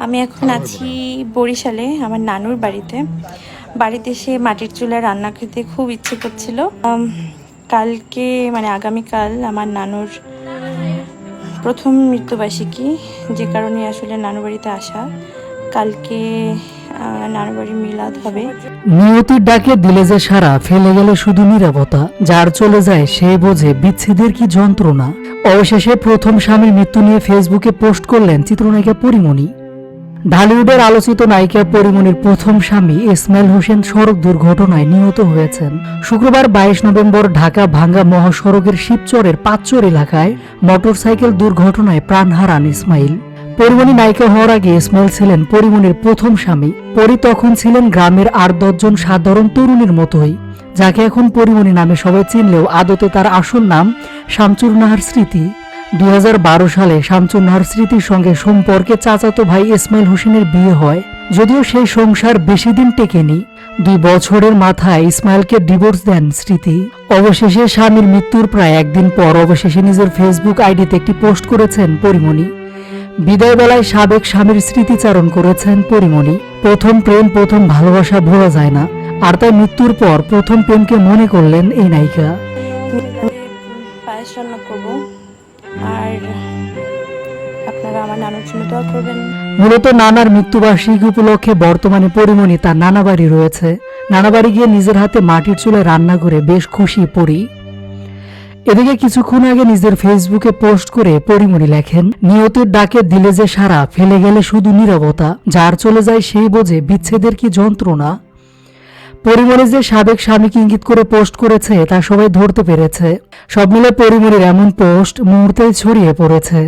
আমি এখন আছি বরিশালে আমার নানুর বাড়িতে। বাড়িতে এসে মাটির চুলায় রান্না খেতে খুব ইচ্ছে করছিল। কালকে মানে আগামীকাল আমার নানুর প্রথম মৃত্যুবার্ষিকী, যে কারণে আসলে নানু বাড়িতে আসা। কালকে নানু বাড়ির মিলাদ হবে। নিয়তির ডাকে দিলে যে সারা, ফেলে গেলে শুধু নীরবতা। যার চলে যায় সে বোঝে বিচ্ছেদের কি যন্ত্রণা। অবশেষে প্রথম স্বামীর মৃত্যু নিয়ে ফেসবুকে পোস্ট করলেন চিত্রনায়িকা পরীমণি। ঢালিউডের আলোচিত নায়িকা পরীমণির প্রথম স্বামী ইসমাইল হোসেন সড়ক দুর্ঘটনায় নিহত হয়েছেন। শুক্রবার 22 নভেম্বর ঢাকা ভাঙ্গা মহাসড়কের শিবচরের পাঁচচর এলাকায় মোটরসাইকেল দুর্ঘটনায় প্রাণ হারান ইসমাইল। পরীমণি নায়িকা হওয়ার আগে ইসমাইল ছিলেন পরীমণির প্রথম স্বামী। পরী তখন ছিলেন গ্রামের 8-10 জন সাধারণ তরুণীর মতোই, যাকে এখন পরীমণি নামে সবাই চিনলেও আদতে তার আসল নাম শামচুর নাহার স্মৃতি। 2012 সালে শামচুর নাহার স্মৃতির সঙ্গে সম্পর্কে চাচাতো ভাই ইসমাইল হোসেনের বিয়ে হয়, যদিও সেই সংসার বেশি দিন টেকেনি। 2 বছরের মাথায় ইসমাইলকে ডিভোর্স দেন স্মৃতি। অবশেষে স্বামীর মৃত্যুর প্রায় একদিন পর অবশেষে নিজের ফেসবুক আইডিতে একটি পোস্ট করেছেন পরীমণি। বিদায় বেলায় সাবেক স্বামীর স্মৃতিচারণ করেছেন পরীমণি। প্রথম প্রেম, প্রথম ভালোবাসা ভোলা যায় না, আর তাই মৃত্যুর পর প্রথম প্রেমকে মনে করলেন এই নায়িকা। পায়েস রান্না করব, আর আপনারা আমার নানুর জন্য দোয়া করবেন। মূলত নানার মৃত্যুবার্ষিকী উপলক্ষে বর্তমানে পরীমণি তার নানা বাড়ি রয়েছে। নানা বাড়ি গিয়ে নিজের হাতে মাটির চুলায় রান্না করে বেশ খুশি পরী। এদিকে কিছুক্ষণ আগে নিজের ফেসবুকে পোস্ট করে পরীমণি লেখেন, নিয়তির ডাকে দিলে যে সারা, ফেলে গেলে শুধু নীরবতা। যার চলে যায় সেই বোঝে বিচ্ছেদের কি যন্ত্রণা। পরীমণি যে সাবেক স্বামীকে ইঙ্গিত করে পোস্ট করেছে তা সবাই ধরতে পেরেছে। সব মিলে পরীমণির এমন পোস্ট মুহূর্তেই ছড়িয়ে পড়েছে।